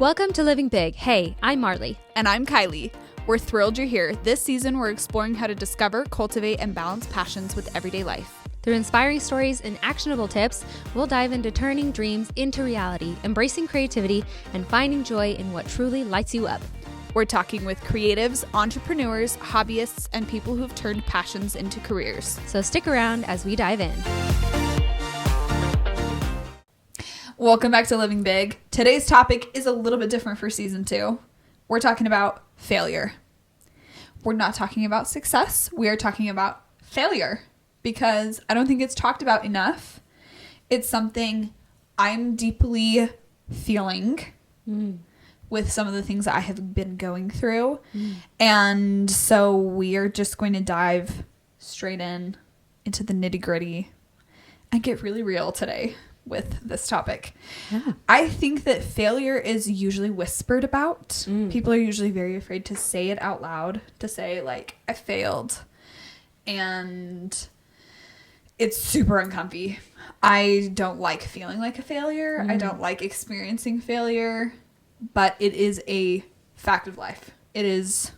Welcome to Living Big. Hey, I'm Marlie. And I'm Kylie. We're thrilled you're here. This season, we're exploring how to discover, cultivate, and balance passions with everyday life. Through inspiring stories and actionable tips, we'll dive into turning dreams into reality, embracing creativity, and finding joy in what truly lights you up. We're talking with creatives, entrepreneurs, hobbyists, and people who've turned passions into careers. So stick around as we dive in. Welcome back to Living Big. Today's topic is a little bit different for season 2. We're talking about failure. We're not talking about success. We are talking about failure because I don't think it's talked about enough. It's something I'm deeply feeling with some of the things that I have been going through. And so we are just going to dive straight into the nitty-gritty and get really real today with this topic. Yeah. I think that failure is usually whispered about. People are usually very afraid to say it out loud, to say like, I failed. And it's super uncomfy. I don't like feeling like a failure. I don't like experiencing failure, but it is a fact of life. It is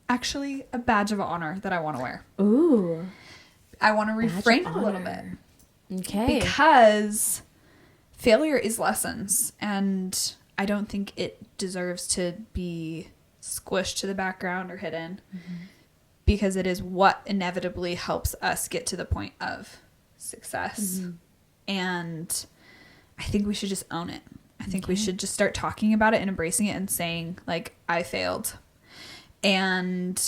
actually a badge of honor that I want to wear. Ooh. I want to reframe it a little bit. Okay. Because failure is lessons, and I don't think it deserves to be squished to the background or hidden, because it is what inevitably helps us get to the point of success. And I think we should just own it. I think we should just start talking about it and embracing it and saying, like, I failed. And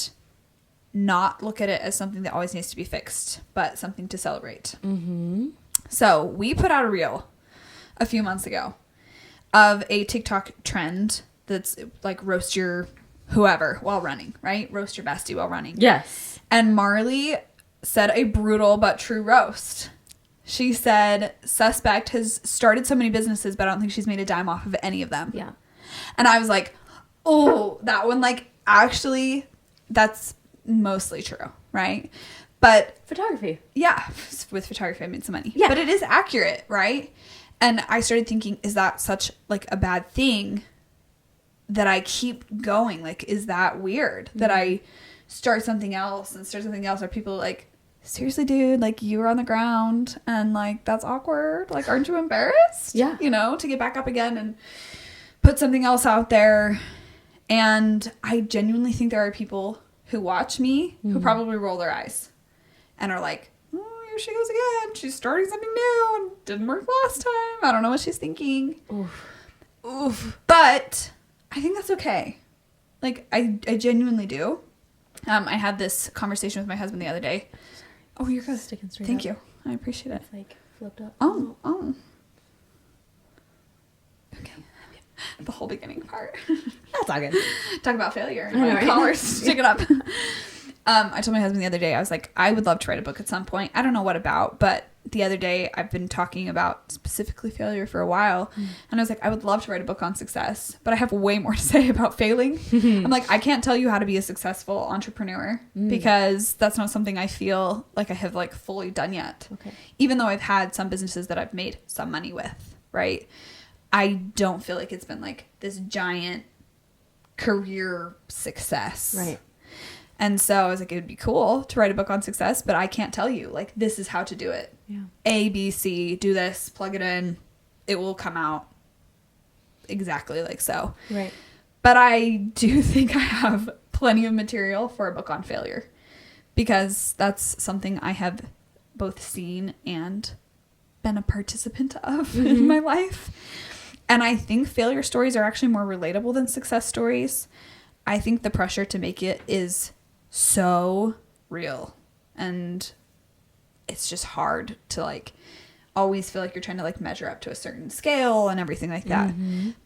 not look at it as something that always needs to be fixed, but something to celebrate. So we put out a reel a few months ago of a TikTok trend that's like roast your whoever while running, right? Roast your bestie while running. Yes. And Marlie said a brutal but true roast. She said, suspect has started so many businesses, but I don't think she's made a dime off of any of them. Yeah. And I was like, oh, that one, like, actually, that's mostly true, right? But Photography. yeah, with photography I made some money. Yeah. But it is accurate, right? And I started thinking, is that such like a bad thing that I keep going? Like, is that weird that I start something else and start something else? Are people like, seriously, dude, like you were on the ground and like that's awkward, like aren't you embarrassed? Yeah. You know, to get back up again and put something else out there. And I genuinely think there are people who watch me who probably roll their eyes and are like, oh, here she goes again. She's starting something new and didn't work last time. I don't know what she's thinking. Oof. But I think that's okay. Like, I genuinely do. I had this conversation with my husband the other day. Oh, you're good. Sticking straight Thank up. you. I appreciate it. It's like flipped up. Oh. Okay. The whole beginning part. That's all good. Talk about failure. I know, My right? collar's sticking up. I told my husband the other day, I was like, I would love to write a book at some point. I don't know what about, but the other day I've been talking about specifically failure for a while. And I was like, I would love to write a book on success, but I have way more to say about failing. I'm like, I can't tell you how to be a successful entrepreneur because that's not something I feel like I have like fully done yet. Okay. Even though I've had some businesses that I've made some money with, right? I don't feel like it's been like this giant career success. Right. And so I was like, it would be cool to write a book on success, but I can't tell you, like, this is how to do it. Yeah. A, B, C, do this, plug it in. It will come out exactly like so. Right. But I do think I have plenty of material for a book on failure because that's something I have both seen and been a participant of in my life. And I think failure stories are actually more relatable than success stories. I think the pressure to make it is so real, and it's just hard to like always feel like you're trying to like measure up to a certain scale and everything like that.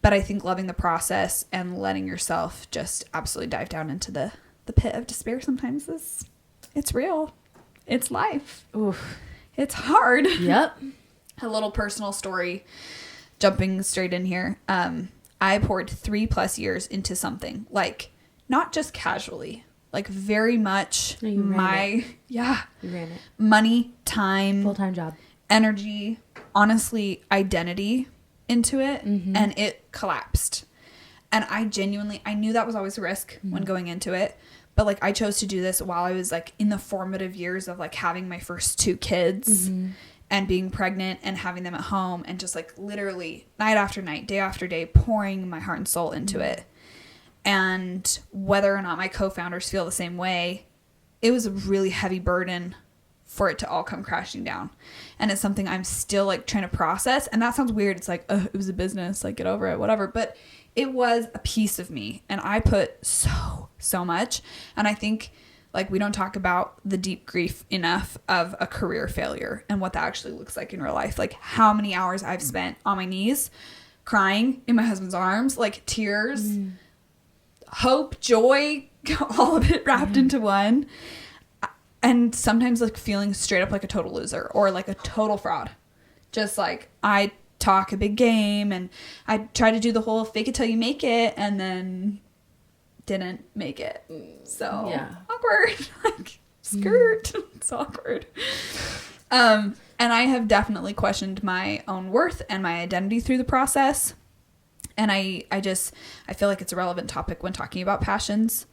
But I think loving the process and letting yourself just absolutely dive down into the pit of despair sometimes it's real. It's life. Oof. It's hard. Yep. A little personal story, jumping straight in here. I poured 3+ years into something, like not just casually, like very much No, you ran it. You ran it. money, time, Full-time job. energy, honestly, identity into it, and it collapsed. And I knew that was always a risk when going into it. But, like, I chose to do this while I was, like, in the formative years of, like, having my first 2 kids and being pregnant and having them at home and just, like, literally night after night, day after day, pouring my heart and soul into it. And whether or not my co-founders feel the same way, it was a really heavy burden for it to all come crashing down. And it's something I'm still, like, trying to process. And that sounds weird. It's like, it was a business, like, get over it, whatever. But it was a piece of me. And I put so much. And I think, like, we don't talk about the deep grief enough of a career failure and what that actually looks like in real life. Like, how many hours I've spent on my knees crying in my husband's arms, like, tears, hope, joy, all of it wrapped into one. And sometimes, like, feeling straight up like a total loser or like a total fraud. Just like, I talk a big game and I try to do the whole fake it till you make it and then didn't make it. So awkward. Like, skirt. It's awkward. And I have definitely questioned my own worth and my identity through the process. And I feel like it's a relevant topic when talking about passions.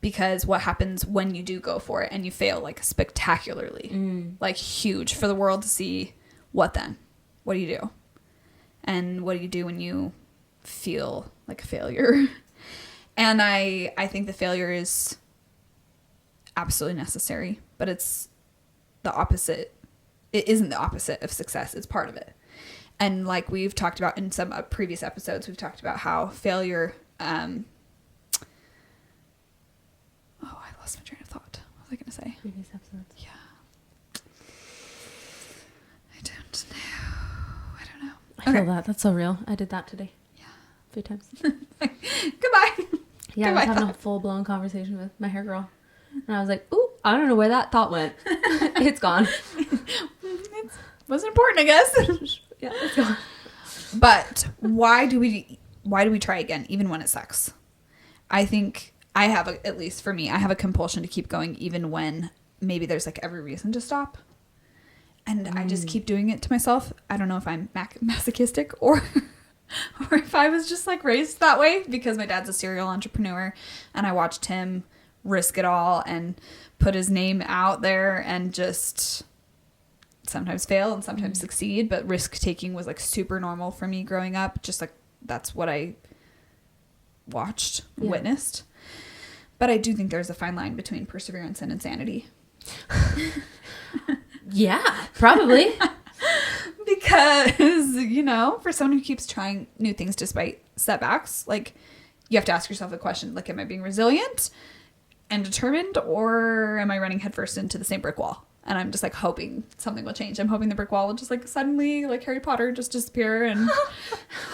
Because what happens when you do go for it and you fail, like, spectacularly, like, huge for the world to see? What then? What do you do? And what do you do when you feel like a failure? And I think the failure is absolutely necessary, but it's the opposite. It isn't the opposite of success. It's part of it. And like we've talked about in some previous episodes, we've talked about how failure, lost my train of thought. What was I going to say? Previous episodes. Yeah. I don't know. I feel that. That's so real. I did that today. Yeah. 3 times. Goodbye. Yeah, I was having a full-blown conversation with my hair girl. And I was like, ooh, I don't know where that thought went. It's gone. It wasn't important, I guess. Yeah, it's gone. But why do we try again, even when it sucks? I think at least for me, I have a compulsion to keep going even when maybe there's, like, every reason to stop. And I just keep doing it to myself. I don't know if I'm masochistic or if I was just, like, raised that way because my dad's a serial entrepreneur and I watched him risk it all and put his name out there and just sometimes fail and sometimes succeed. But risk taking was, like, super normal for me growing up. Just, like, that's what I watched, witnessed. But I do think there's a fine line between perseverance and insanity. Yeah, probably. Because, you know, for someone who keeps trying new things despite setbacks, like, you have to ask yourself the question, like, am I being resilient and determined, or am I running headfirst into the same brick wall? And I'm just, like, hoping something will change. I'm hoping the brick wall will just, like, suddenly, like Harry Potter, just disappear and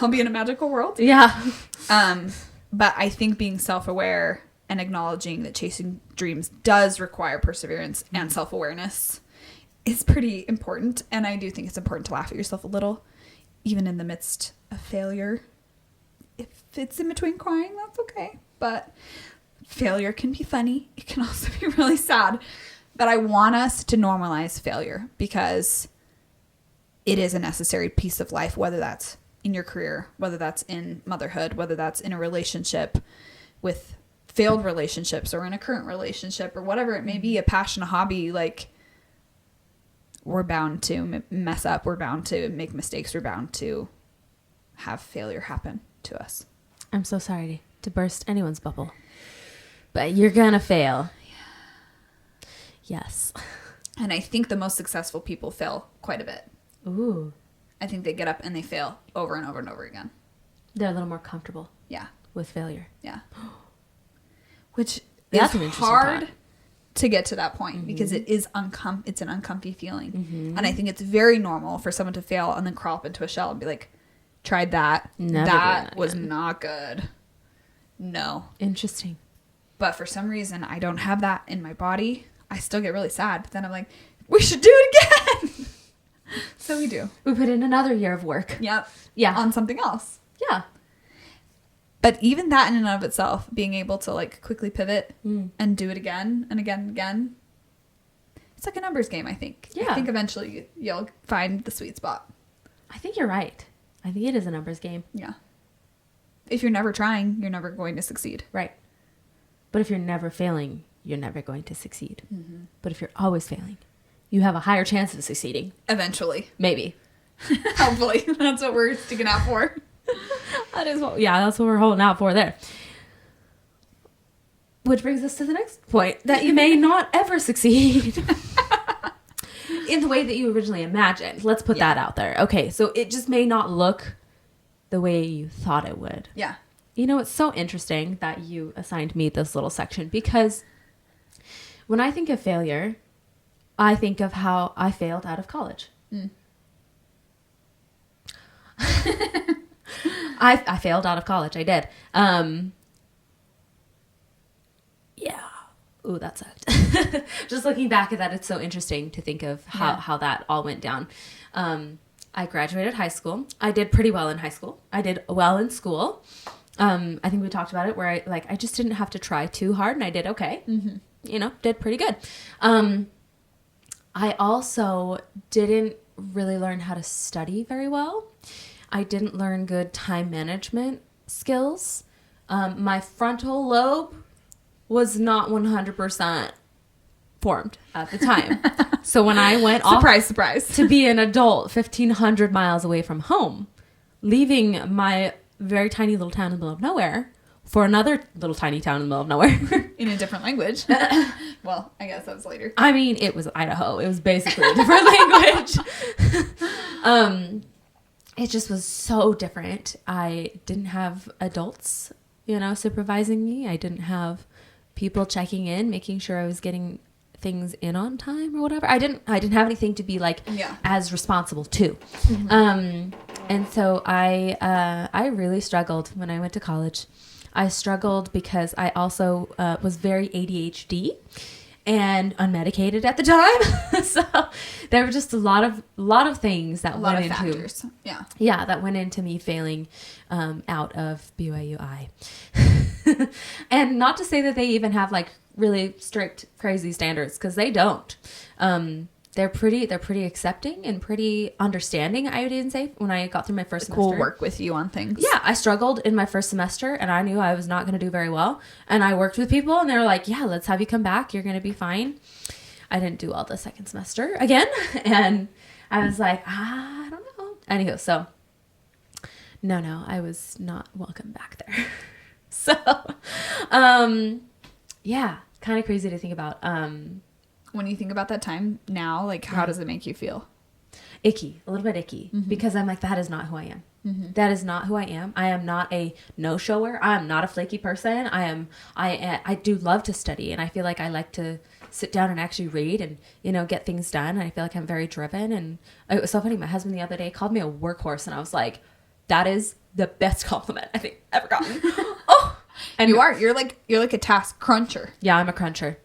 I'll be in a magical world. Yeah. But I think being self-aware and acknowledging that chasing dreams does require perseverance and self-awareness is pretty important. And I do think it's important to laugh at yourself a little, even in the midst of failure. If it's in between crying, that's okay. But failure can be funny. It can also be really sad. But I want us to normalize failure because it is a necessary piece of life, whether that's in your career, whether that's in motherhood, whether that's in a relationship with failed relationships or in a current relationship or whatever it may be, a passion, a hobby. Like, we're bound to mess up. We're bound to make mistakes. We're bound to have failure happen to us. I'm so sorry to burst anyone's bubble, but you're gonna fail. Yeah. Yes. And I think the most successful people fail quite a bit. Ooh. I think they get up and they fail over and over and over again. They're a little more comfortable. Yeah. With failure. Yeah. Which That's is hard to get to that point because it is it's an uncomfy feeling. And I think it's very normal for someone to fail and then crawl up into a shell and be like, tried that. That was not good. No. Interesting. But for some reason, I don't have that in my body. I still get really sad. But then I'm like, we should do it again. So we do. We put in another year of work. Yep. Yeah. On something else. Yeah. But even that in and of itself, being able to, like, quickly pivot and do it again and again and again, it's like a numbers game, I think. Yeah. I think eventually you'll find the sweet spot. I think you're right. I think it is a numbers game. Yeah. If you're never trying, you're never going to succeed. Right. But if you're never failing, you're never going to succeed. Mm-hmm. But if you're always failing, you have a higher chance of succeeding. Eventually. Maybe. Hopefully. That's what we're sticking out for. That's what we're holding out for there. Which brings us to the next point, that you may not ever succeed in the way that you originally imagined. Let's put that out there. Okay, so it just may not look the way you thought it would. Yeah. You know, it's so interesting that you assigned me this little section, because when I think of failure, I think of how I failed out of college. Mm. I failed out of college. I did. Yeah. Ooh, that sucked. Just looking back at that, it's so interesting to think of how that all went down. I graduated high school. I did pretty well in high school. I did well in school. I think we talked about it where I just didn't have to try too hard, and I did okay. Mm-hmm. You know, did pretty good. I also didn't really learn how to study very well. I didn't learn good time management skills. My frontal lobe was not 100% formed at the time. So when I went surprise to be an adult 1,500 miles away from home, leaving my very tiny little town in the middle of nowhere for another little tiny town in the middle of nowhere. In a different language. Well, I guess that was later. I mean, it was Idaho. It was basically a different language. It just was so different. I didn't have adults, supervising me. I didn't have people checking in, making sure I was getting things in on time or whatever. I didn't have anything to be as responsible to. Mm-hmm. And so I really struggled when I went to college. I struggled because I also was very ADHD and unmedicated at the time. So there were just a lot of things that went into factors. that went into me failing out of BYUI. And not to say that they even have really strict, crazy standards, because they don't. They're pretty accepting and pretty understanding, I would even say, when I got through my first semester. Will work with you on things. Yeah, I struggled in my first semester, and I knew I was not going to do very well. And I worked with people, and they were like, yeah, let's have you come back. You're going to be fine. I didn't do well the second semester again. And I was like, I don't know. Anywho, so, no, I was not welcome back there. So, yeah, kind of crazy to think about. When you think about that time now, how does it make you feel? Icky, a little bit icky, mm-hmm. because I'm like, that is not who I am. Mm-hmm. That is not who I am. I am not a no-shower. I am not a flaky person. I do love to study, and I feel like I like to sit down and actually read and, get things done. And I feel like I'm very driven. And it was so funny. My husband the other day called me a workhorse, and I was like, that is the best compliment I think I've ever gotten. Oh, and you're like a task cruncher. Yeah, I'm a cruncher.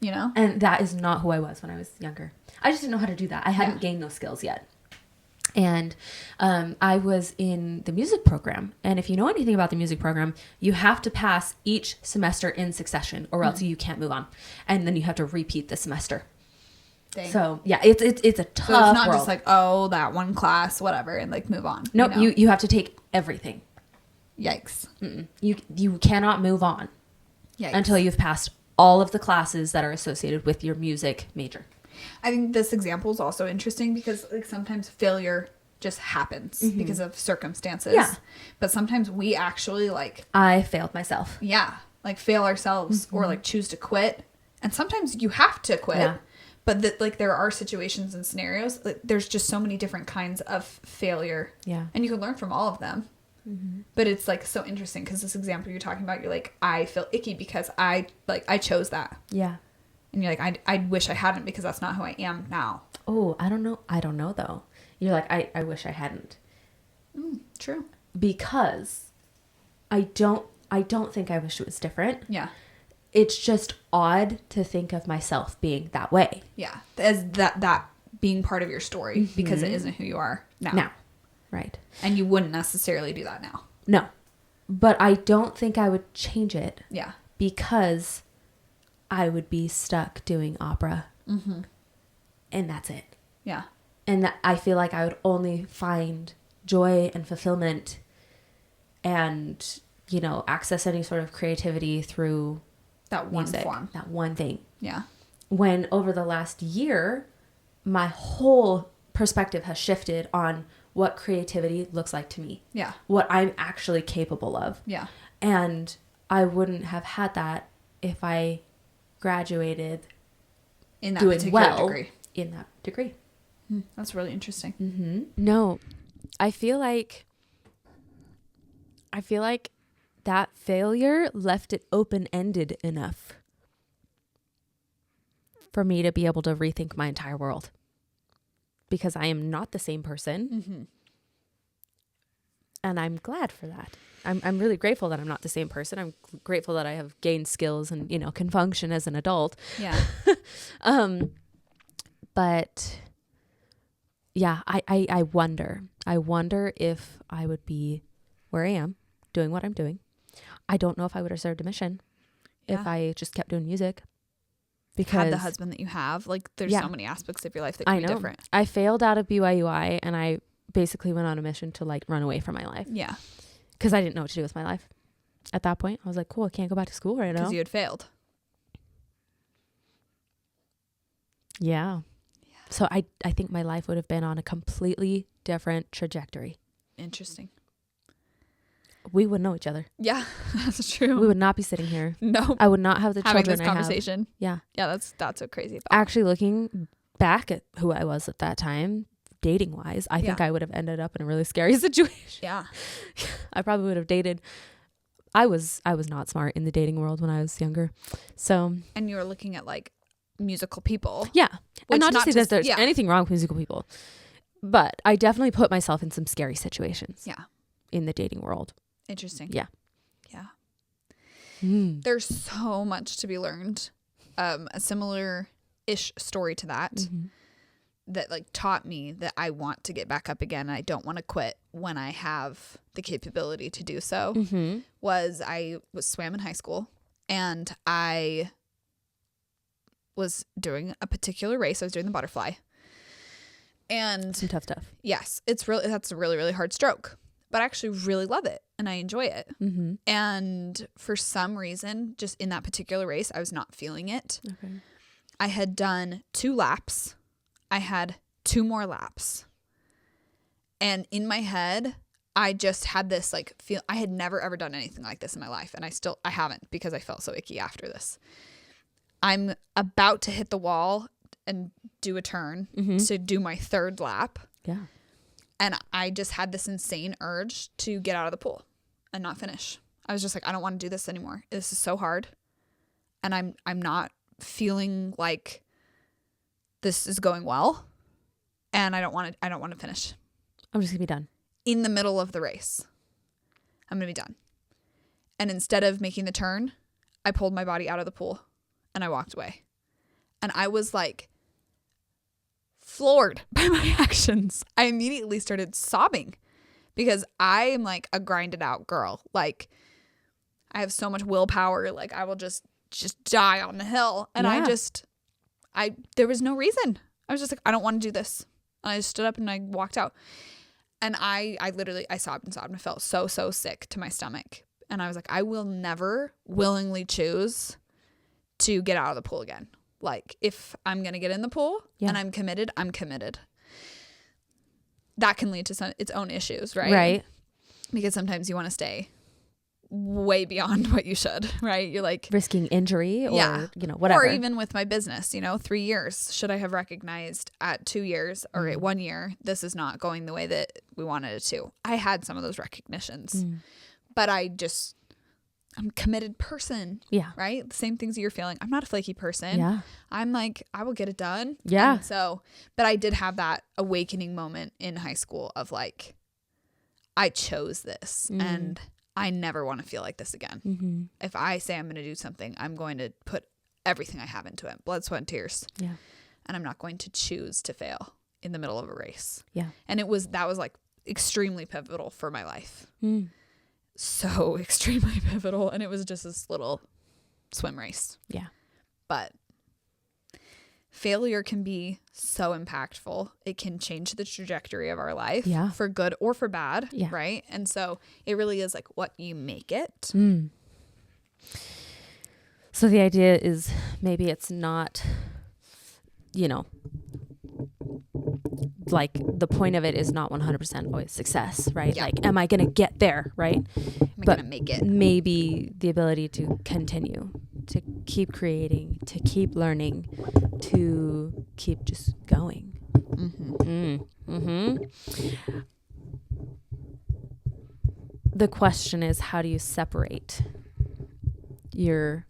And that is not who I was when I was younger. I just didn't know how to do that. I hadn't gained those skills yet. And I was in the music program. And if you know anything about the music program, you have to pass each semester in succession, or else you can't move on. And then you have to repeat the semester. Dang. So, yeah, it's a tough So it's not world. just that one class, whatever, and move on. Nope, you have to take everything. Yikes. Mm-mm. You cannot move on. Yikes. Until you've passed all of the classes that are associated with your music major. I think this example is also interesting because sometimes failure just happens mm-hmm. because of circumstances. Yeah. But sometimes we actually I failed myself. Yeah. Fail ourselves mm-hmm. or choose to quit. And sometimes you have to quit. Yeah. But there are situations and scenarios. There's just so many different kinds of failure. Yeah. And you can learn from all of them. Mm-hmm. But it's so interesting because this example you're talking about, you're like, I feel icky because I chose that. Yeah. And you're like, I wish I hadn't because that's not who I am now. Oh, I don't know though. You're like, I wish I hadn't. True. Because I don't think I wish it was different. Yeah. It's just odd to think of myself being that way. Yeah. As that being part of your story mm-hmm. because it isn't who you are now. Right. And you wouldn't necessarily do that now. No. But I don't think I would change it. Yeah. Because I would be stuck doing opera. Mm-hmm. And that's it. Yeah. And I feel like I would only find joy and fulfillment and access any sort of creativity through that one music, form. that one thing. Yeah. When over the last year, my whole perspective has shifted on what creativity looks like to me. Yeah. What I'm actually capable of. Yeah. And I wouldn't have had that if I graduated in that doing particular well degree. In that degree. That's really interesting. Mm-hmm. No, I feel like that failure left it open-ended enough for me to be able to rethink my entire world, because I am not the same person. Mm-hmm. And I'm glad for that. I'm really grateful that I'm not the same person. I'm grateful that I have gained skills and, can function as an adult. Yeah. But yeah, I wonder if I would be where I am doing what I'm doing. I don't know if I would have served a mission if I just kept doing music. Because had the husband that you have, like there's so many aspects of your life that could be different. I failed out of BYUI and I basically went on a mission to like run away from my life. Yeah. Because I didn't know what to do with my life. At that point, I was like, cool, I can't go back to school right now. Because you had failed. Yeah. So I think my life would have been on a completely different trajectory. Interesting. We would know each other. Yeah, that's true. We would not be sitting here. No. I would not have the having children this conversation. Yeah. Yeah, that's so crazy. Actually, looking back at who I was at that time, dating wise, I think I would have ended up in a really scary situation. Yeah. I probably would have dated. I was not smart in the dating world when I was younger. So. And you were looking at like musical people. Yeah. And not to say that there's yeah. anything wrong with musical people, but I definitely put myself in some scary situations. Yeah. In the dating world. Interesting. Yeah. Yeah. Mm. There's so much to be learned. A similar-ish story to that, Mm-hmm. that like taught me that I want to get back up again. And I don't want to quit when I have the capability to do so. Mm-hmm. I was swam in high school, and I was doing a particular race. I was doing the butterfly. And Some tough stuff. yes, that's a really, really hard stroke. But I actually really love it and I enjoy it. Mm-hmm. And for some reason, just in that particular race, I was not feeling it. Okay. I had done 2 laps. I had 2 more laps. And in my head, I just had this like feel. I had never ever done anything like this in my life. And I haven't, because I felt so icky after this. I'm about to hit the wall and do a turn to do my 3rd lap. Yeah. And I just had this insane urge to get out of the pool and not finish. I was just like, I don't want to do this anymore. This is so hard. And I'm not feeling like this is going well. And I don't want to finish. I'm just gonna be done. In the middle of the race, I'm going to be done. And instead of making the turn, I pulled my body out of the pool and I walked away. And I was like floored by my actions. I immediately started sobbing because I am like a grinded out girl. Like I have so much willpower. Like I will just die on the hill. And there was no reason. I was just like, I don't want to do this. And I just stood up and I walked out. And I literally sobbed and sobbed and I felt so sick to my stomach. And I was like, I will never willingly choose to get out of the pool again. Like if I'm going to get in the pool and I'm committed, I'm committed. That can lead to its own issues, right? Right. Because sometimes you want to stay way beyond what you should, right? You're like risking injury or, whatever. Or even with my business, 3 years. Should I have recognized at 2 years or at 1 year, this is not going the way that we wanted it to? I had some of those recognitions, but I'm a committed person. Yeah. Right? The same things that you're feeling. I'm not a flaky person. Yeah. I'm like, I will get it done. Yeah. And but I did have that awakening moment in high school of like, I chose this and I never want to feel like this again. Mm-hmm. If I say I'm going to do something, I'm going to put everything I have into it. Blood, sweat, and tears. Yeah. And I'm not going to choose to fail in the middle of a race. Yeah. And that was like extremely pivotal for my life. So extremely pivotal. And it was just this little swim race. Yeah. But failure can be so impactful. It can change the trajectory of our life for good or for bad, right? And so it really is like what you make it. So the idea is maybe it's not, you know, like the point of it is not 100% always success, right? Like, am I going to get there, right? Am I going to make it? Maybe the ability to continue, to keep creating, to keep learning, to keep just going. The question is, how do you separate your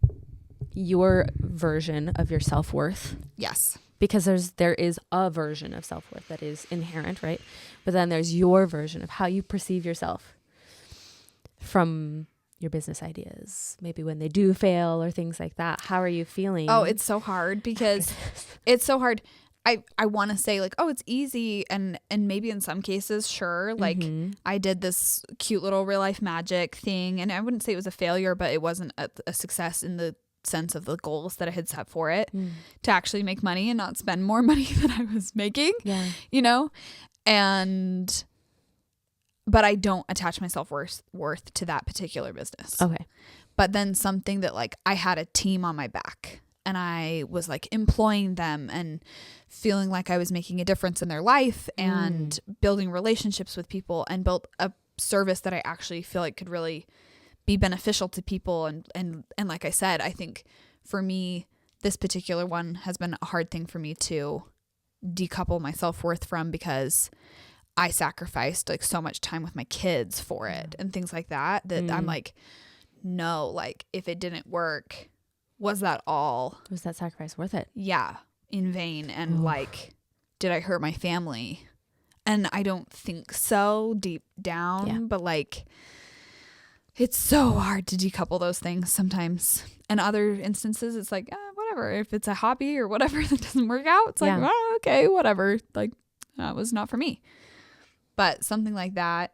version of your self-worth? Yes. Because there is a version of self-worth that is inherent, right? But then there's your version of how you perceive yourself from your business ideas, maybe when they do fail or things like that. How are you feeling? Oh, it's so hard because it's so hard. I want to say like, oh, it's easy. And maybe in some cases, sure. Like I did this cute little real life magic thing, and I wouldn't say it was a failure, but it wasn't a success in the sense of the goals that I had set for it to actually make money and not spend more money than I was making, you know? But I don't attach my self-worth to that particular business. Okay. But then something that like I had a team on my back and I was like employing them and feeling like I was making a difference in their life and building relationships with people and built a service that I actually feel like could really be beneficial to people. And like I said, I think for me, this particular one has been a hard thing for me to decouple my self-worth from, because I sacrificed like so much time with my kids for it and things like that I'm like, no, like if it didn't work, was that sacrifice worth it? Yeah, in vain. And like, did I hurt my family? And I don't think so deep down, but like, it's so hard to decouple those things sometimes. And other instances, it's like, whatever. If it's a hobby or whatever that doesn't work out, it's like, okay, whatever. Like, that was not for me. But something like that,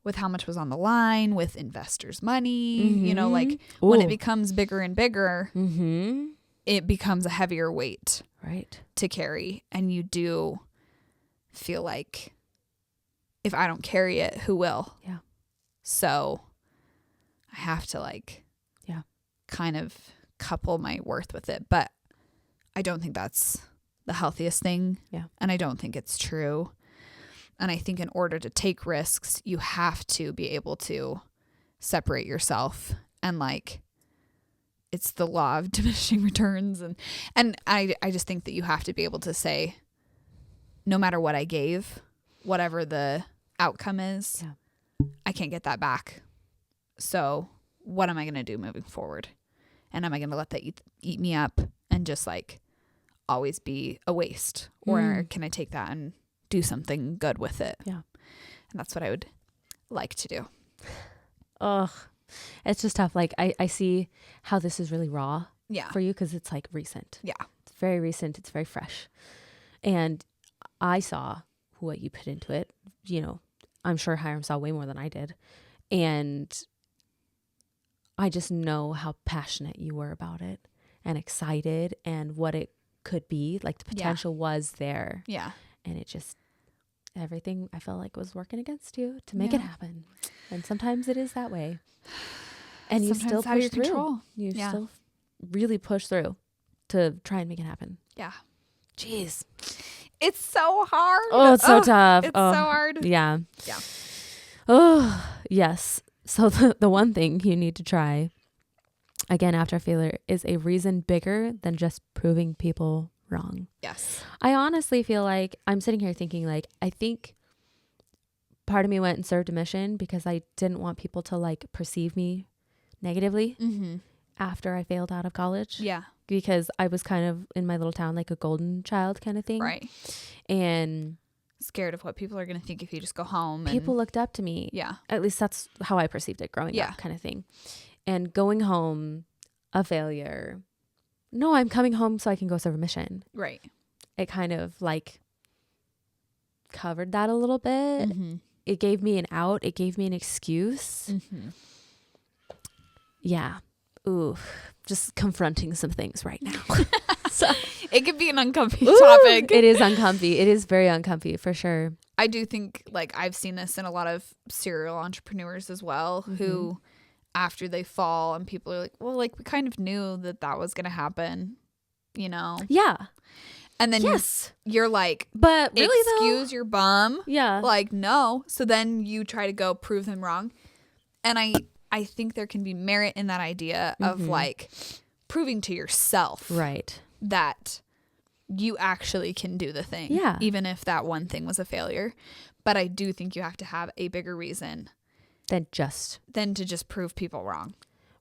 with how much was on the line, with investors' money, you know, like when it becomes bigger and bigger, it becomes a heavier weight to carry. And you do feel like, if I don't carry it, who will? Yeah. So I have to like, kind of couple my worth with it. But I don't think that's the healthiest thing. Yeah. And I don't think it's true. And I think in order to take risks, you have to be able to separate yourself. And like, it's the law of diminishing returns. And I just think that you have to be able to say, no matter what I gave, whatever the outcome is, I can't get that back. So what am I going to do moving forward? And am I going to let that eat me up and just like always be a waste? Or can I take that and do something good with it? Yeah. And that's what I would like to do. Ugh. It's just tough. Like I see how this is really raw for you, because it's like recent. Yeah. It's very recent. It's very fresh. And I saw what you put into it. You know, I'm sure Hiram saw way more than I did. And I just know how passionate you were about it and excited and what it could be. Like the potential was there. Yeah. And it just, everything I felt like was working against you to make it happen. And sometimes it is that way. And you still push through. Control. You still really push through to try and make it happen. Yeah. Jeez. It's so hard. Oh, it's so tough. It's so hard. Yeah. Yeah. Oh, yes. So the one thing you need to try, again, after a failure, is a reason bigger than just proving people wrong. Yes. I honestly feel like I'm sitting here thinking like, I think part of me went and served a mission because I didn't want people to like perceive me negatively after I failed out of college. Yeah. Because I was kind of in my little town, like a golden child kind of thing. Right. And scared of what people are going to think if you just go home. People looked up to me. Yeah. At least that's how I perceived it growing up, kind of thing. And going home, a failure. No, I'm coming home so I can go serve a mission. Right. It kind of like covered that a little bit. It gave me an out. It gave me an excuse. Yeah. Ooh, just confronting some things right now. So, it could be an uncomfy ooh, topic. It is uncomfy. It is very uncomfy for sure. I do think, like, I've seen this in a lot of serial entrepreneurs as well, who, after they fall and people are like, well, like, we kind of knew that was going to happen, you know? Yeah. And then Yes. you're like, But really excuse your bum. Yeah. Like, no. So then you try to go prove them wrong. And I think there can be merit in that idea of like proving to yourself right. that you actually can do the thing. Yeah. Even if that one thing was a failure. But I do think you have to have a bigger reason than to just prove people wrong.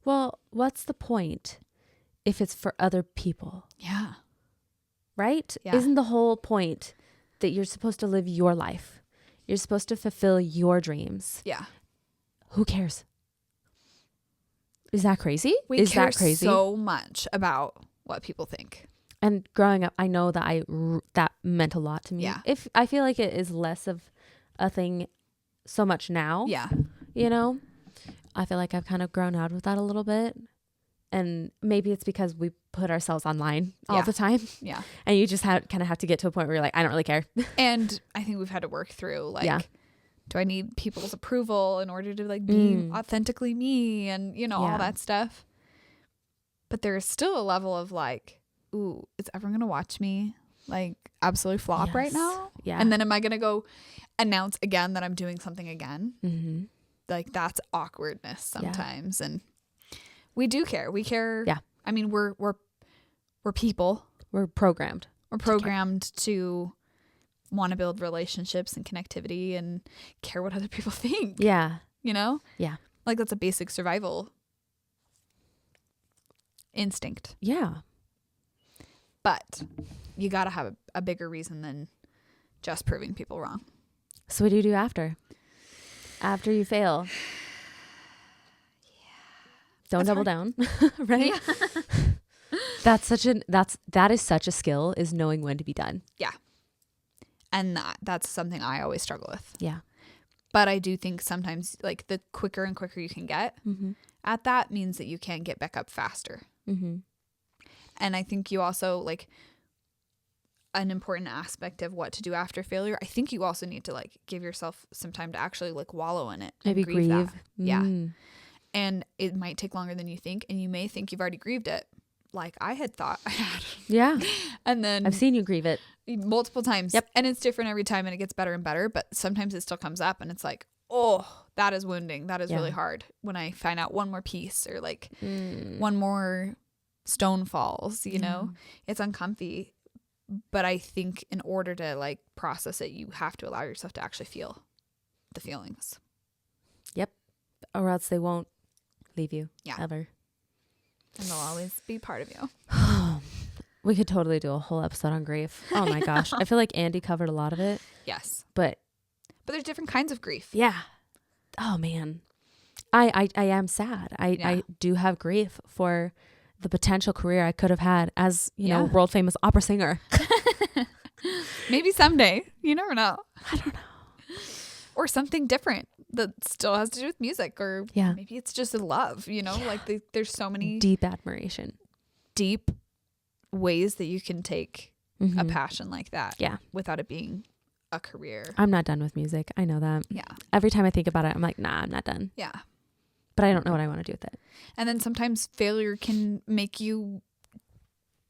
Well, what's the point if it's for other people? Yeah. Right? Yeah. Isn't the whole point that you're supposed to live your life? You're supposed to fulfill your dreams. Yeah. Who cares? Is that crazy? We care so much about what people think. And growing up, I know that that meant a lot to me. Yeah. If I feel like it is less of a thing so much now. Yeah. You know, I feel like I've kind of grown out with that a little bit. And maybe it's because we put ourselves online all the time. Yeah. And you just kind of have to get to a point where you're like, I don't really care. And I think we've had to work through, like, do I need people's approval in order to, like, be authentically me and, you know, all that stuff. But there's still a level of, like, ooh, is everyone going to watch me, like, absolutely flop right now? Yeah. And then am I going to go announce again that I'm doing something again? Mm-hmm. Like, that's awkwardness sometimes. And we do care. We care. Yeah. I mean, we're people. We're programmed. We're programmed to want to build relationships and connectivity and care what other people think. Yeah. You know? Yeah. Like, that's a basic survival instinct. Yeah. But you got to have a bigger reason than just proving people wrong. So what do you do after? After you fail? Don't double down, right? Yeah. That is such a skill, is knowing when to be done. Yeah. And that's something I always struggle with. Yeah. But I do think sometimes, like, the quicker and quicker you can get at that means that you can get back up faster. Mm-hmm. And I think you also, like, an important aspect of what to do after failure, I think you also need to, like, give yourself some time to actually, like, wallow in it. Maybe grieve. That. Yeah. And it might take longer than you think. And you may think you've already grieved it, like I had thought I had. Yeah. And then I've seen you grieve it multiple times. Yep. And it's different every time and it gets better and better. But sometimes it still comes up and it's like, oh, that is wounding. That is really hard when I find out one more piece or, like, one more stone falls, you know, it's uncomfy. But I think in order to, like, process it, you have to allow yourself to actually feel the feelings. Yep. Or else they won't leave you. Yeah. Ever. And they'll always be part of you. We could totally do a whole episode on grief. Oh my gosh. I feel like Andy covered a lot of it. Yes. But there's different kinds of grief. Yeah. Oh man. I am sad. I do have grief for the potential career I could have had as, you know, world famous opera singer. Maybe someday. You never know. I don't know. Or something different that still has to do with music, or maybe it's just a love, you know, like there's so many deep admiration, deep ways that you can take a passion like that without it being a career. I'm not done with music. I know that. Yeah. Every time I think about it, I'm like, nah, I'm not done. Yeah. But I don't know what I want to do with it. And then sometimes failure can make you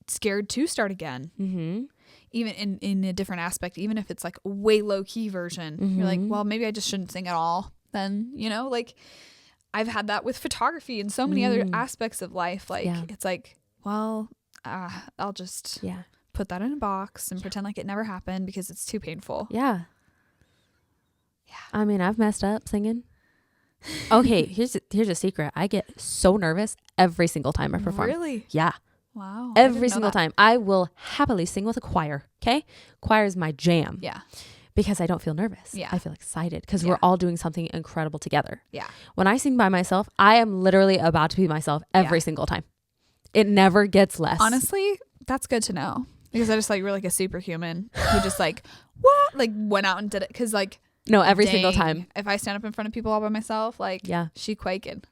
scared to start again. Mm-hmm. Even in a different aspect, even if it's like a way low key version, you're like, well, maybe I just shouldn't sing at all. Then, you know, like I've had that with photography and so many other aspects of life. Like it's like, well, I'll just put that in a box and pretend like it never happened because it's too painful. Yeah. Yeah. I mean, I've messed up singing. Okay, here's a secret. I get so nervous every single time I perform. Really? Yeah. Wow. Every single time. I will happily sing with a choir. Okay. Choir is my jam. Yeah. Because I don't feel nervous. Yeah. I feel excited because we're all doing something incredible together. Yeah. When I sing by myself, I am literally about to be myself every single time. It never gets less. Honestly, that's good to know. Because I just thought you were like a superhuman who just like, what? Like went out and did it. Because like, no, every single time. If I stand up in front of people all by myself, like, she quaking.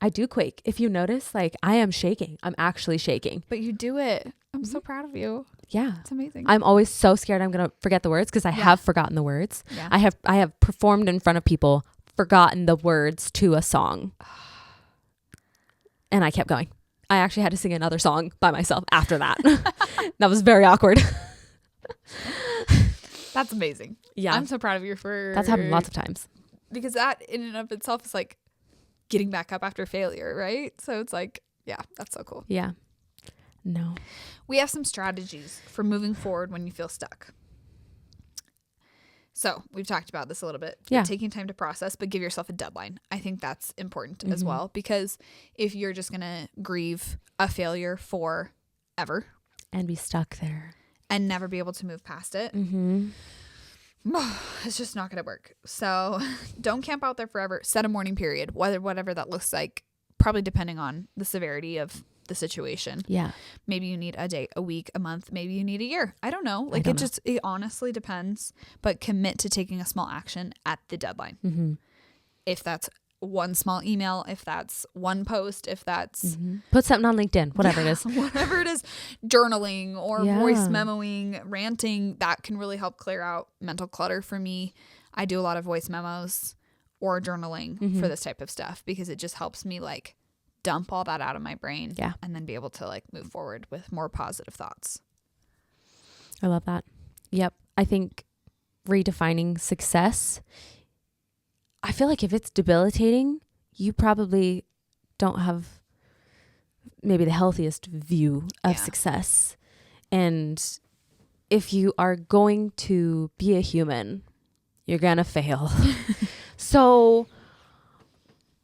I do quake. If you notice, like I am shaking. I'm actually shaking. But you do it. I'm so proud of you. Yeah. It's amazing. I'm always so scared I'm going to forget the words because I have forgotten the words. Yeah. I have performed in front of people, forgotten the words to a song. And I kept going. I actually had to sing another song by myself after that. That was very awkward. That's amazing. Yeah. I'm so proud of you for... That's happened lots of times. Because that in and of itself is like getting back up after failure, right? So it's like, yeah, that's so cool. Yeah. No. We have some strategies for moving forward when you feel stuck. So we've talked about this a little bit. Yeah. Taking time to process, but give yourself a deadline. I think that's important as well, because if you're just going to grieve a failure forever And be stuck there. and never be able to move past it, it's just not going to work. So don't camp out there forever. Set a mourning period, whatever that looks like, probably depending on the severity of the situation. Yeah. Maybe you need a day, a week, a month, maybe you need a year. I don't know. Like it honestly depends, but commit to taking a small action at the deadline. If that's one small email, if that's one post, if that's put something on LinkedIn, whatever it is. Whatever it is, journaling or voice memoing, ranting, that can really help clear out mental clutter for me. I do a lot of voice memos or journaling for this type of stuff because it just helps me like dump all that out of my brain and then be able to like move forward with more positive thoughts. I love that. Yep. I think redefining success, I feel like if it's debilitating, you probably don't have maybe the healthiest view of success. And if you are going to be a human, you're going to fail. So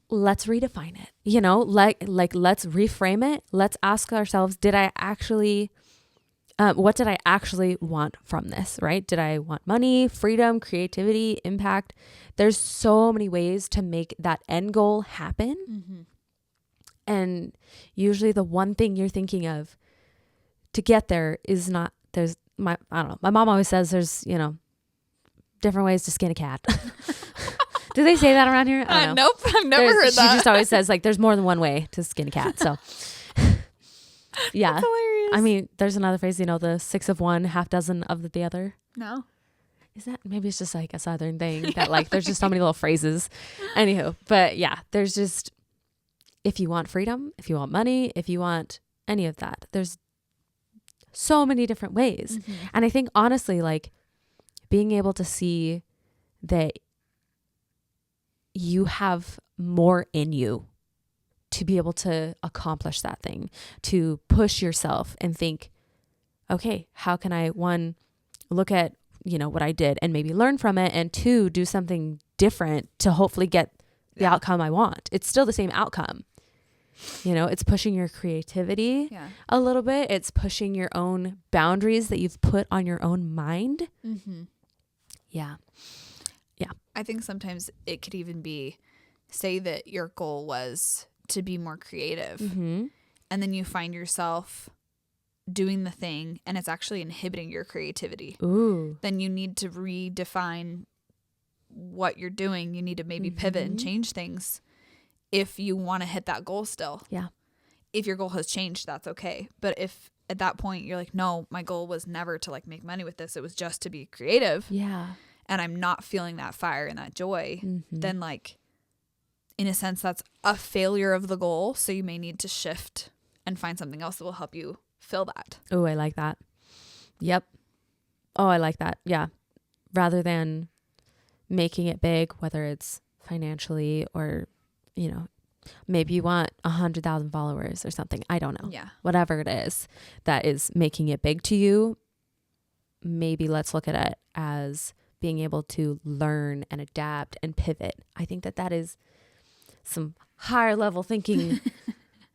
let's redefine it, you know, like let's reframe it. Let's ask ourselves, did I actually, what did I actually want from this, right? Did I want money, freedom, creativity, impact? There's so many ways to make that end goal happen. And usually the one thing you're thinking of to get there is not, I don't know. My mom always says there's, you know, different ways to skin a cat. Do they say that around here? I don't know. Nope. I've never heard that. She just always says like there's more than one way to skin a cat. So yeah. That's hilarious. I mean, there's another phrase, you know, the 6 of one, half dozen of the other. No. Is that, maybe it's just like a Southern thing that like, there's just so many little phrases. Anywho, but yeah, there's just, if you want freedom, if you want money, if you want any of that, there's so many different ways. And I think honestly, like being able to see that you have more in you to be able to accomplish that thing, to push yourself and think, okay, how can I, one, look at, you know, what I did and maybe learn from it, and two, do something different to hopefully get the outcome I want. It's still the same outcome. You know, it's pushing your creativity a little bit. It's pushing your own boundaries that you've put on your own mind. Yeah. Yeah. I think sometimes it could even be, say that your goal was to be more creative, and then you find yourself doing the thing and it's actually inhibiting your creativity. Ooh. Then you need to redefine what you're doing. You need to maybe pivot and change things if you want to hit that goal still. Yeah. If your goal has changed, that's okay. But if at that point you're like, no, my goal was never to like make money with this, it was just to be creative. Yeah. And I'm not feeling that fire and that joy, then like, in a sense, that's a failure of the goal. So you may need to shift and find something else that will help you fill that. Oh, I like that. Yep. Oh, I like that. Yeah. Rather than making it big, whether it's financially or, you know, maybe you want 100,000 followers or something. I don't know. Yeah. Whatever it is that is making it big to you, maybe let's look at it as being able to learn and adapt and pivot. I think that is some higher level thinking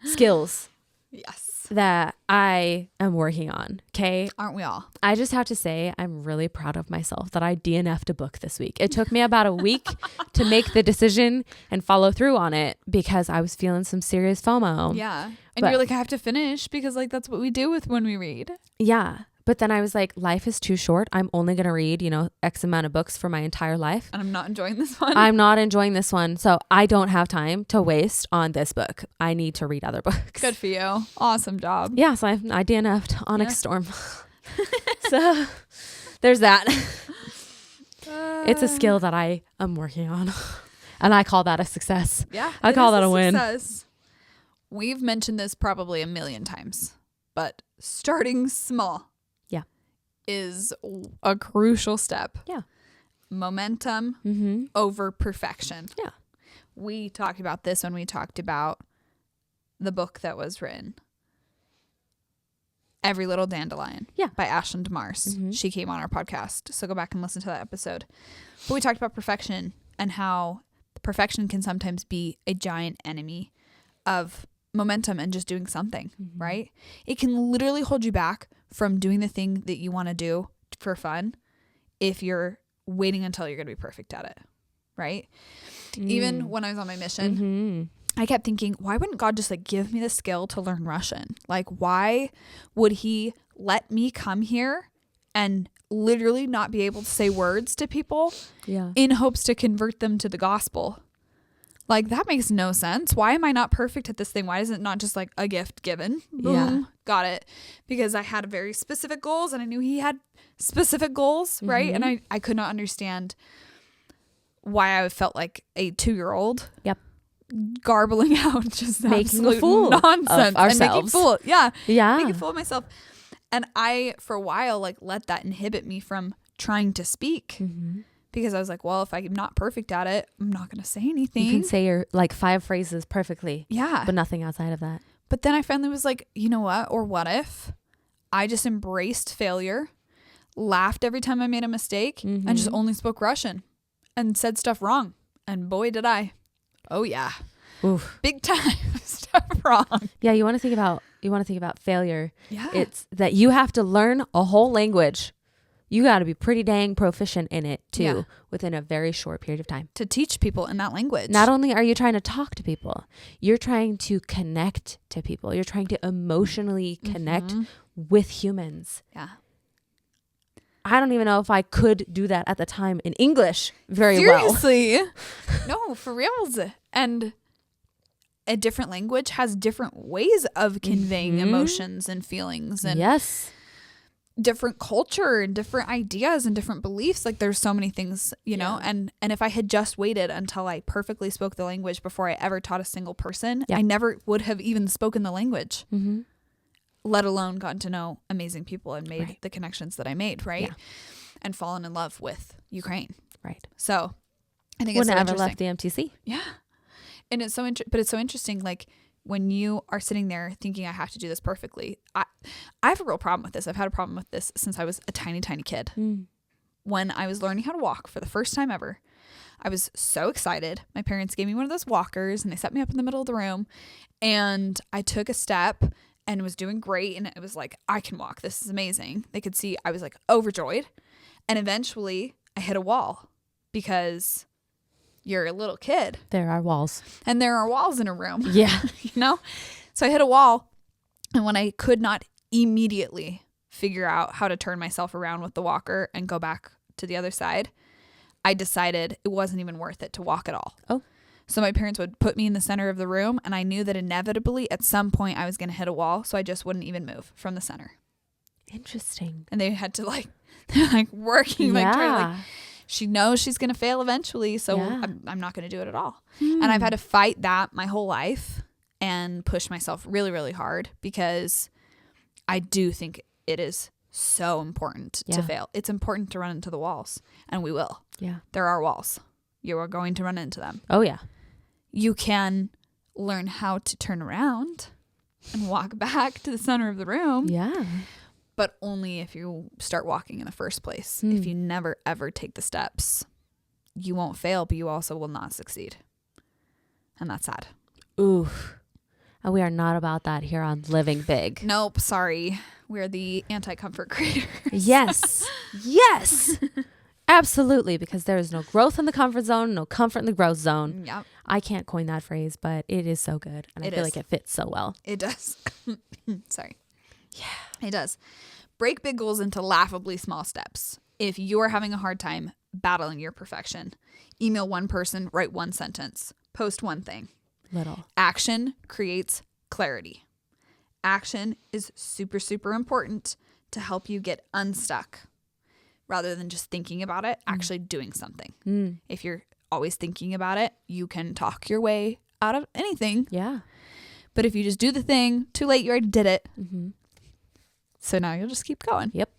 skills. Yes. That I am working on. Okay. Aren't we all? I just have to say, I'm really proud of myself that I DNF'd a book this week. It took me about a week to make the decision and follow through on it because I was feeling some serious FOMO. Yeah. And you're like, I have to finish because like, that's what we do with when we read. Yeah. But then I was like, life is too short. I'm only going to read, X amount of books for my entire life. And I'm not enjoying this one. I'm not enjoying this one. So I don't have time to waste on this book. I need to read other books. Good for you. Awesome job. Yeah. So I DNF'd Onyx Storm. So there's that. It's a skill that I am working on. And I call that a success. Yeah. I call that a win. Success. We've mentioned this probably a million times, but starting small. Is a crucial step. Yeah. Momentum over perfection. Yeah. We talked about this when we talked about the book that was written. Every Little Dandelion. Yeah. By Ashland Mars. She came on our podcast. So go back and listen to that episode. But we talked about perfection and how perfection can sometimes be a giant enemy of momentum and just doing something, right? It can literally hold you back from doing the thing that you want to do for fun if you're waiting until you're going to be perfect at it, right? Even when I was on my mission, I kept thinking, why wouldn't God just like give me the skill to learn Russian? Like, why would he let me come here and literally not be able to say words to people in hopes to convert them to the gospel? Like, that makes no sense. Why am I not perfect at this thing? Why is it not just like a gift given? Boom. Got it. Because I had very specific goals and I knew he had specific goals, right? And I could not understand why I felt like a 2-year-old. Yep. Garbling out just making a fool nonsense. of ourselves. And making fool. Yeah. Making a fool of myself. And I, for a while, like let that inhibit me from trying to speak. Because I was like, well, if I'm not perfect at it, I'm not going to say anything. You can say your like 5 phrases perfectly. Yeah. But nothing outside of that. But then I finally was like, you know what? Or what if I just embraced failure, laughed every time I made a mistake, and just only spoke Russian and said stuff wrong. And boy, did I. Oh, yeah. Oof. Big time stuff wrong. Yeah. You want to think about failure. Yeah. It's that you have to learn a whole language. You got to be pretty dang proficient in it too within a very short period of time. To teach people in that language. Not only are you trying to talk to people, you're trying to connect to people. You're trying to emotionally connect with humans. Yeah. I don't even know if I could do that at the time in English very well. Seriously. No, for reals. And a different language has different ways of conveying emotions and feelings and different culture and different ideas and different beliefs. Like there's so many things, you know, and if I had just waited until I perfectly spoke the language before I ever taught a single person, I never would have even spoken the language, let alone gotten to know amazing people and made the connections that I made. Right. And fallen in love with Ukraine. Right. So I think wouldn't it's so ever left the MTC. Yeah. And it's so but it's so interesting. Like, when you are sitting there thinking I have to do this perfectly, I have a real problem with this. I've had a problem with this since I was a tiny, tiny kid. When I was learning how to walk for the first time ever, I was so excited. My parents gave me one of those walkers and they set me up in the middle of the room and I took a step and was doing great. And it was like, I can walk. This is amazing. They could see I was like overjoyed. And eventually I hit a wall because you're a little kid. There are walls. And there are walls in a room. Yeah. You know? So I hit a wall. And when I could not immediately figure out how to turn myself around with the walker and go back to the other side, I decided it wasn't even worth it to walk at all. Oh. So my parents would put me in the center of the room and I knew that inevitably at some point I was going to hit a wall. So I just wouldn't even move from the center. Interesting. And they had to they're like working, trying she knows she's going to fail eventually. So I'm not going to do it at all. And I've had to fight that my whole life and push myself really, really hard because I do think it is so important to fail. It's important to run into the walls and we will. Yeah. There are walls. You are going to run into them. Oh yeah. You can learn how to turn around and walk back to the center of the room. Yeah. But only if you start walking in the first place. If you never, ever take the steps, you won't fail, but you also will not succeed. And that's sad. Oof. And we are not about that here on Living Big. Nope. Sorry. We're the anti-comfort creators. Yes. Yes. Absolutely. Because there is no growth in the comfort zone, no comfort in the growth zone. Yep. I can't coin that phrase, but it is so good. And I feel like it fits so well. It does. Sorry. Yeah. It does. Break big goals into laughably small steps. If you're having a hard time battling your perfection, email one person, write one sentence, post one thing. Little. Action creates clarity. Action is super, super important to help you get unstuck rather than just thinking about it, actually doing something. If you're always thinking about it, you can talk your way out of anything. Yeah. But if you just do the thing, too late, you already did it. Mm-hmm. So now you'll just keep going. Yep.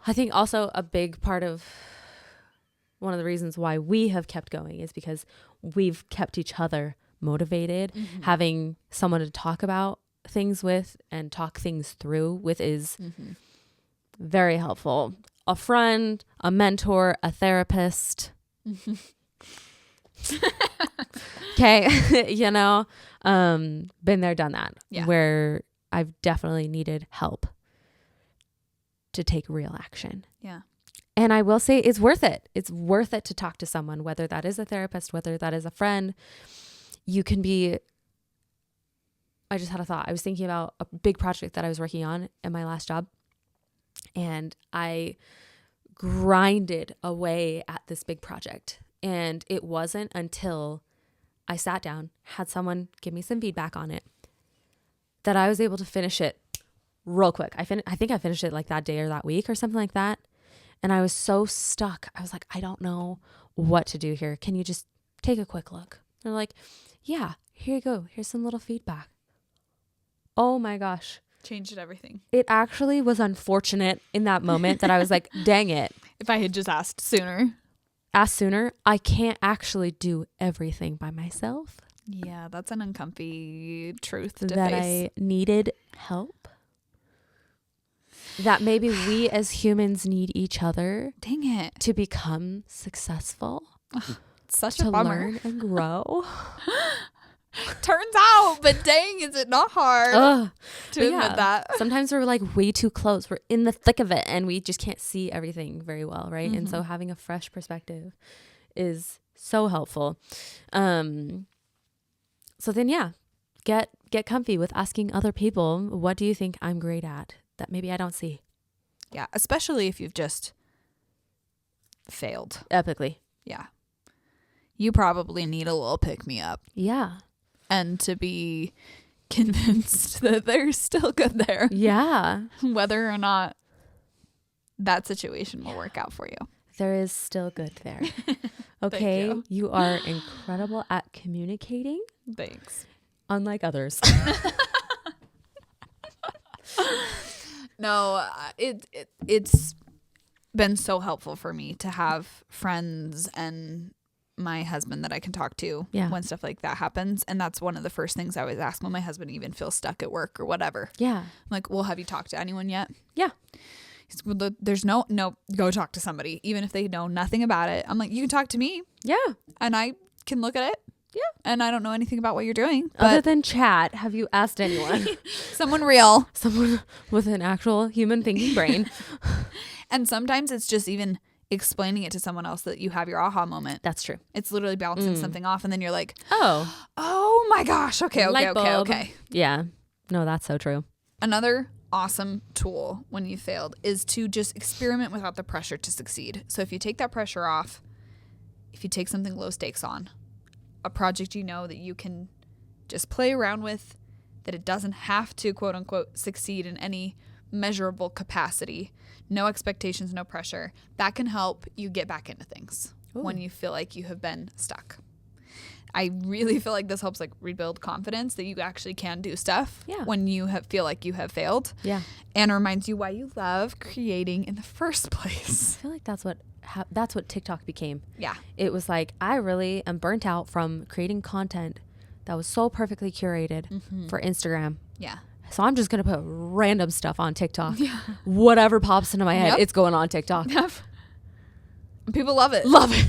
I think also a big part of one of the reasons why we have kept going is because we've kept each other motivated. Having someone to talk about things with and talk things through with is very helpful. A friend, a mentor, a therapist. Okay. You know, been there, done that. Yeah. Where I've definitely needed help to take real action. Yeah. And I will say it's worth it. It's worth it to talk to someone, whether that is a therapist, whether that is a friend. You can be, I just had a thought. I was thinking about a big project that I was working on in my last job. And I grinded away at this big project. And it wasn't until I sat down, had someone give me some feedback on it, that I was able to finish it real quick. I think I finished it like that day or that week or something like that. And I was so stuck. I was like, I don't know what to do here. Can you just take a quick look? They're like, yeah, here you go. Here's some little feedback. Oh my gosh. Changed everything. It actually was unfortunate in that moment that I was like, dang it. If I had just asked sooner. Ask sooner. I can't actually do everything by myself. Yeah, that's an uncomfy truth to that face. I needed help. That maybe we as humans need each other. Dang it. To become successful. Such to a bummer. Learn and grow. Turns out, but dang, is it not hard to admit that? Sometimes we're like way too close. We're in the thick of it and we just can't see everything very well, right? And so having a fresh perspective is so helpful. So then, yeah, get comfy with asking other people, what do you think I'm great at that maybe I don't see? Yeah, especially if you've just failed. Epically. Yeah. You probably need a little pick-me-up. Yeah. And to be convinced that they're still good there. Yeah. Whether or not that situation will work out for you. There is still good there. Okay. You are incredible at communicating. Thanks. Unlike others. No, it's been so helpful for me to have friends and my husband that I can talk to when stuff like that happens. And that's one of the first things I always ask when my husband even feels stuck at work or whatever. Yeah. I'm like, well, have you talked to anyone yet? Yeah. He's, well, there's no, go talk to somebody, even if they know nothing about it. I'm like, you can talk to me. Yeah. And I can look at it. Yeah. And I don't know anything about what you're doing. Other than chat, have you asked anyone? Someone real. Someone with an actual human thinking brain. And sometimes it's just even explaining it to someone else that you have your aha moment. That's true. It's literally bouncing something off and then you're like, oh my gosh. Okay. Yeah. No, that's so true. Another awesome tool when you failed is to just experiment without the pressure to succeed. So if you take that pressure off, if you take something low stakes on, a project you know that you can just play around with, that it doesn't have to quote unquote succeed in any measurable capacity, no expectations, no pressure, that can help you get back into things when you feel like you have been stuck. I really feel like this helps like rebuild confidence that you actually can do stuff when you feel like you have failed. Yeah. And reminds you why you love creating in the first place. I feel like that's what TikTok became. Yeah. It was like, I really am burnt out from creating content that was so perfectly curated for Instagram. Yeah. So I'm just going to put random stuff on TikTok. Yeah. Whatever pops into my head, it's going on TikTok. Yep. People love it. Love it.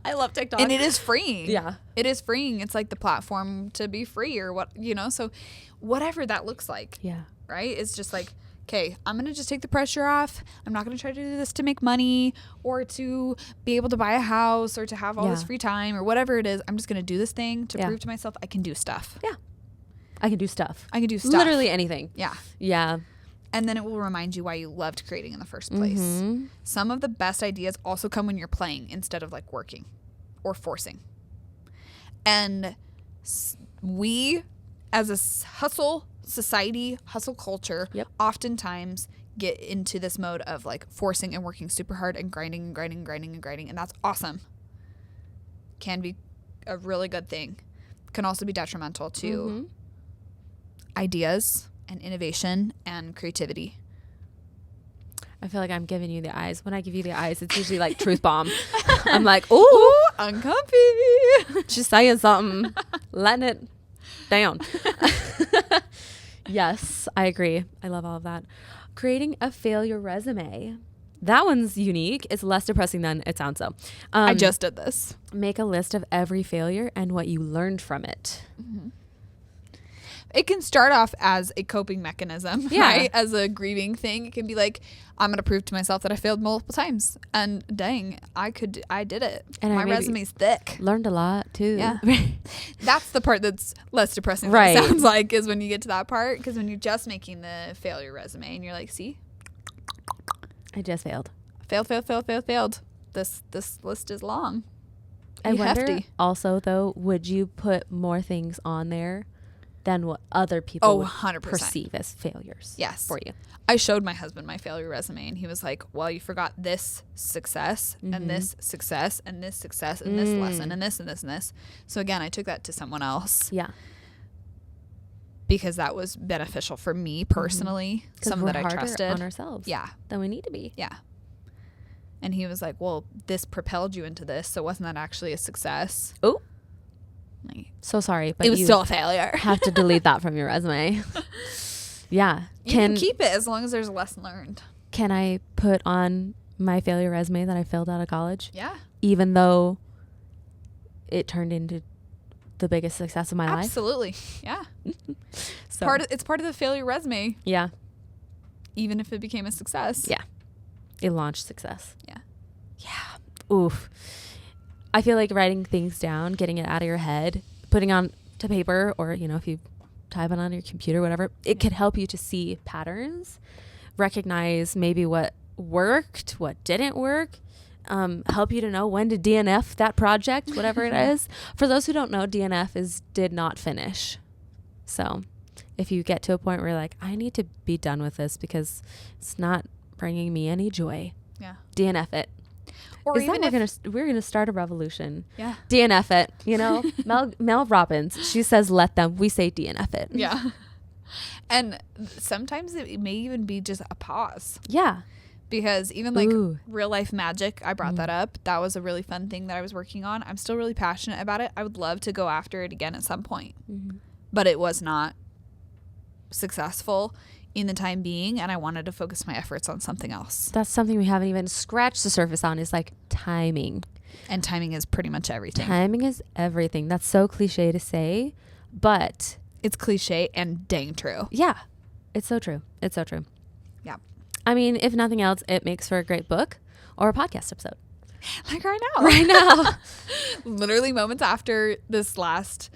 I love TikTok. And it is freeing. Yeah. It is freeing. It's like the platform to be free or what, so whatever that looks like. Yeah. Right? It's just like, okay, I'm going to just take the pressure off. I'm not going to try to do this to make money or to be able to buy a house or to have all this free time or whatever it is. I'm just going to do this thing to prove to myself I can do stuff. Yeah. I can do stuff. Literally anything. Yeah. Yeah. And then it will remind you why you loved creating in the first place. Mm-hmm. Some of the best ideas also come when you're playing instead of like working or forcing. And we, as a hustle society, hustle culture, oftentimes get into this mode of like forcing and working super hard and grinding and grinding and grinding and grinding. And that's awesome. Can be a really good thing. Can also be detrimental to ideas and innovation and creativity. I feel like I'm giving you the eyes. When I give you the eyes, it's usually like truth bomb. I'm like, ooh, uncomfy. She's saying something, letting it down. Yes, I agree. I love all of that. Creating a failure resume. That one's unique. It's less depressing than it sounds though. I just did this. Make a list of every failure and what you learned from it. Mm-hmm. It can start off as a coping mechanism, right? As a grieving thing. It can be like, I'm going to prove to myself that I failed multiple times. And dang, I did it. And my resume's thick. Learned a lot too. Yeah. That's the part that's less depressing than it sounds like, is when you get to that part. Because when you're just making the failure resume and you're like, see? I just failed. Failed. This list is long. I wonder also though, would you put more things on there than what other people would 100%. Perceive as failures for you? I showed my husband my failure resume and he was like, well, you forgot this success and this success and this success and this lesson and this and this and this. So again, I took that to someone else. Yeah. Because that was beneficial for me personally. Someone that I trusted. On ourselves. Yeah. Than we need to be. Yeah. And he was like, well, this propelled you into this. So wasn't that actually a success? Oh. So sorry, but it was still a failure. Have to delete that from your resume. Yeah. You can keep it as long as there's a lesson learned. Can I put on my failure resume that I failed out of college? Yeah. Even though it turned into the biggest success of my life? Absolutely. Yeah. So it's part of the failure resume. Yeah. Even if it became a success. Yeah. It launched success. Yeah. Yeah. Oof. I feel like writing things down, getting it out of your head, putting on to paper, or, if you type it on your computer, whatever, it could help you to see patterns, recognize maybe what worked, what didn't work, help you to know when to DNF that project, whatever it is. For those who don't know, DNF is did not finish. So if you get to a point where you're like, I need to be done with this because it's not bringing me any joy. Yeah. DNF it. Or even we're gonna start a revolution. Yeah. DNF it. Mel Robbins, she says let them. We say DNF it. Yeah. And sometimes it may even be just a pause. Yeah. Because even like real life magic, I brought that up. That was a really fun thing that I was working on. I'm still really passionate about it. I would love to go after it again at some point. But it was not successful in the time being, and I wanted to focus my efforts on something else. That's something we haven't even scratched the surface on, is like timing. And timing is pretty much everything. Timing is everything. That's so cliche to say, but it's cliche and dang true. Yeah. It's so true. It's so true. Yeah. I mean, if nothing else, it makes for a great book or a podcast episode. Like right now. Right now. Literally moments after this last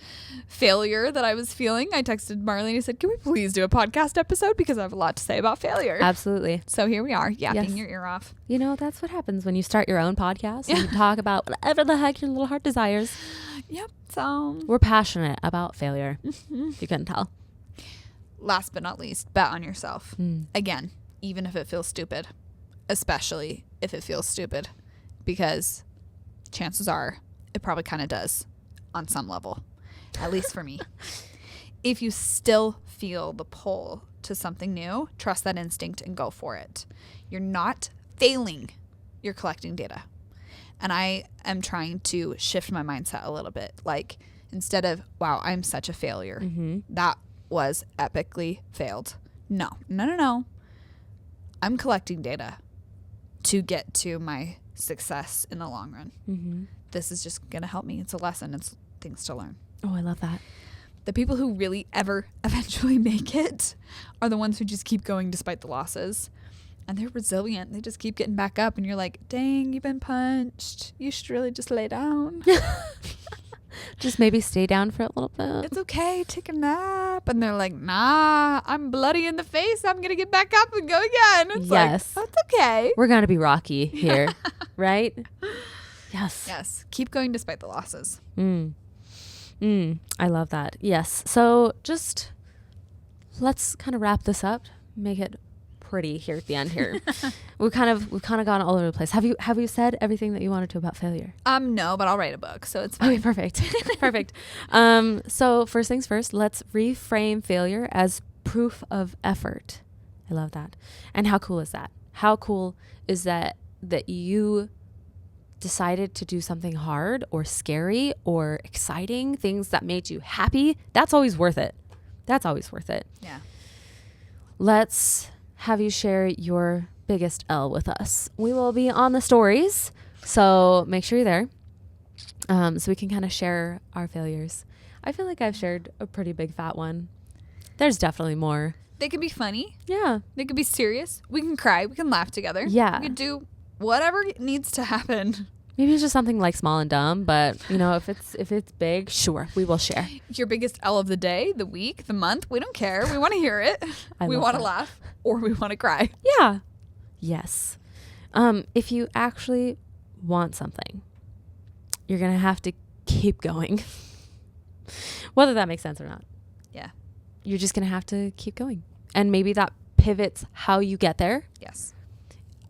failure that I was feeling, I texted Marley and I said, can we please do a podcast episode? Because I have a lot to say about failure. Absolutely. So here we are, yapping your ear off. That's what happens when you start your own podcast and you talk about whatever the heck your little heart desires. Yep. So we're passionate about failure. If you couldn't tell. Last but not least, bet on yourself. Again, even if it feels stupid, especially if it feels stupid. Because chances are it probably kind of does on some level, at least for me. If you still feel the pull to something new, trust that instinct and go for it. You're not failing. You're collecting data. And I am trying to shift my mindset a little bit. Like, instead of, wow, I'm such a failure. That was epically failed. No. I'm collecting data to get to my success in the long run. This is just going to help me. It's a lesson. It's things to learn. Oh, I love that. The people who really ever eventually make it are the ones who just keep going despite the losses. And they're resilient. They just keep getting back up. And you're like, dang, you've been punched. You should really just lay down. Just maybe stay down for a little bit. It's okay. Take a nap. And they're like, nah, I'm bloody in the face. I'm going to get back up and go again. It's yes. like, that's okay. We're going to be Rocky here, right? Yes. Yes. Keep going despite the losses. I love that. Yes. So just let's kind of wrap this up, make it pretty here at the end here. we've kind of gone all over the place. Have you said everything that you wanted to about failure? No, but I'll write a book, so it's fine. Okay, perfect. Perfect. So first things first, let's reframe failure as proof of effort. I love that. And how cool is that? How cool is that you decided to do something hard or scary or exciting, things that made you happy? That's always worth it. That's always worth it. Yeah. Let's have you share your biggest L with us. We will be on the stories, so make sure you're there, so we can kind of share our failures. I feel like I've shared a pretty big fat one. There's definitely more. They can be funny. Yeah. They can be serious. We can cry. We can laugh together. Yeah. We can do whatever needs to happen. Maybe it's just something like small and dumb, but if it's big, sure, we will share. Your biggest L of the day, the week, the month, we don't care. We want to hear it. We want to laugh or we want to cry. Yeah. Yes. If you actually want something, you're going to have to keep going. Whether that makes sense or not. Yeah. You're just going to have to keep going. And maybe that pivots how you get there. Yes.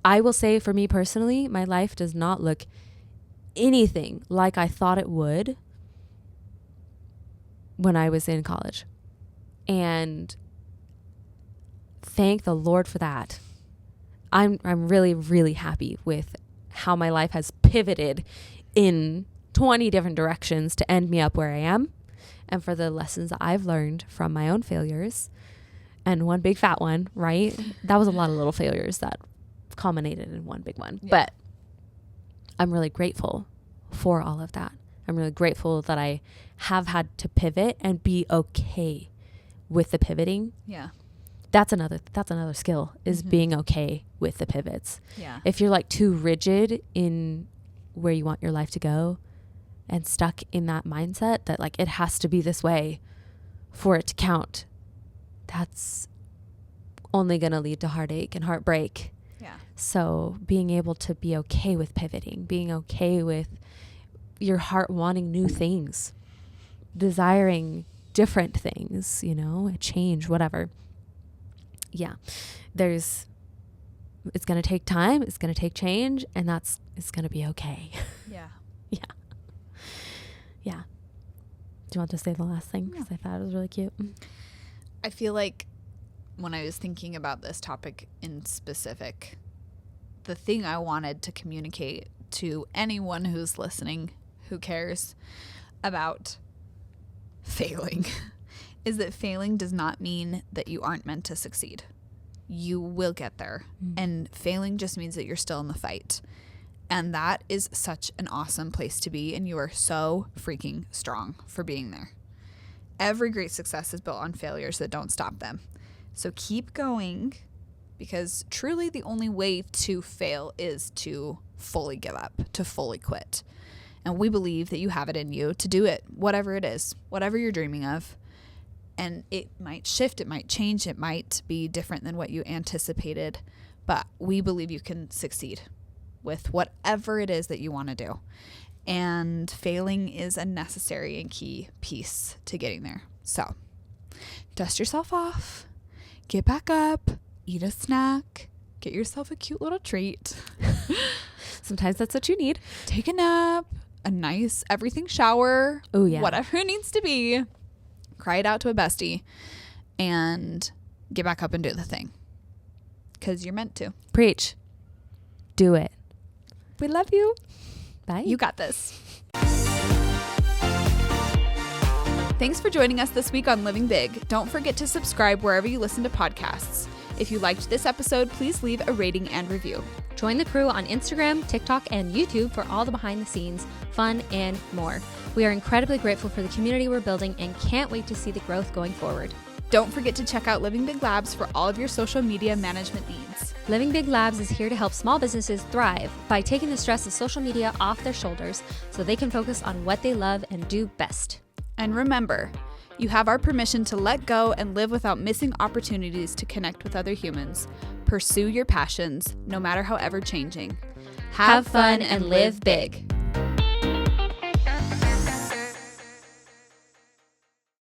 I will say for me personally, my life does not look anything like I thought it would when I was in college. And thank the Lord for that. I'm really, really happy with how my life has pivoted in 20 different directions to end me up where I am, and for the lessons that I've learned from my own failures. And one big fat one, right? That was a lot of little failures that culminated in one big one. Yeah. But I'm really grateful for all of that. I'm really grateful that I have had to pivot and be okay with the pivoting. Yeah. That's another skill, is being okay with the pivots. Yeah. If you're like too rigid in where you want your life to go and stuck in that mindset that like it has to be this way for it to count, that's only going to lead to heartache and heartbreak. Yeah. So being able to be okay with pivoting, being okay with your heart wanting new things, desiring different things, a change, whatever. Yeah. It's going to take time. It's going to take change, and it's going to be okay. Yeah. Yeah. Yeah. Do you want to say the last thing? Because I thought it was really cute. I feel like when I was thinking about this topic in specific, the thing I wanted to communicate to anyone who's listening, who cares about failing, is that failing does not mean that you aren't meant to succeed. You will get there. And failing just means that you're still in the fight. And that is such an awesome place to be. And you are so freaking strong for being there. Every great success is built on failures that don't stop them. So keep going, because truly the only way to fail is to fully give up, to fully quit. And we believe that you have it in you to do it, whatever it is, whatever you're dreaming of. And it might shift, it might change, it might be different than what you anticipated, but we believe you can succeed with whatever it is that you want to do. And failing is a necessary and key piece to getting there. So dust yourself off, get back up, eat a snack, get yourself a cute little treat. Sometimes that's what you need. Take a nap, a nice everything shower. Oh yeah. Whatever it needs to be. Cry it out to a bestie and get back up and do the thing. Because you're meant to. Preach. Do it. We love you. Bye. You got this. Thanks for joining us this week on Living Big. Don't forget to subscribe wherever you listen to podcasts. If you liked this episode, please leave a rating and review. Join the crew on Instagram, TikTok, and YouTube for all the behind the scenes, fun, and more. We are incredibly grateful for the community we're building and can't wait to see the growth going forward. Don't forget to check out Living Big Labs for all of your social media management needs. Living Big Labs is here to help small businesses thrive by taking the stress of social media off their shoulders so they can focus on what they love and do best. And remember, you have our permission to let go and live without missing opportunities to connect with other humans. Pursue your passions, no matter how ever changing. Have fun and live big.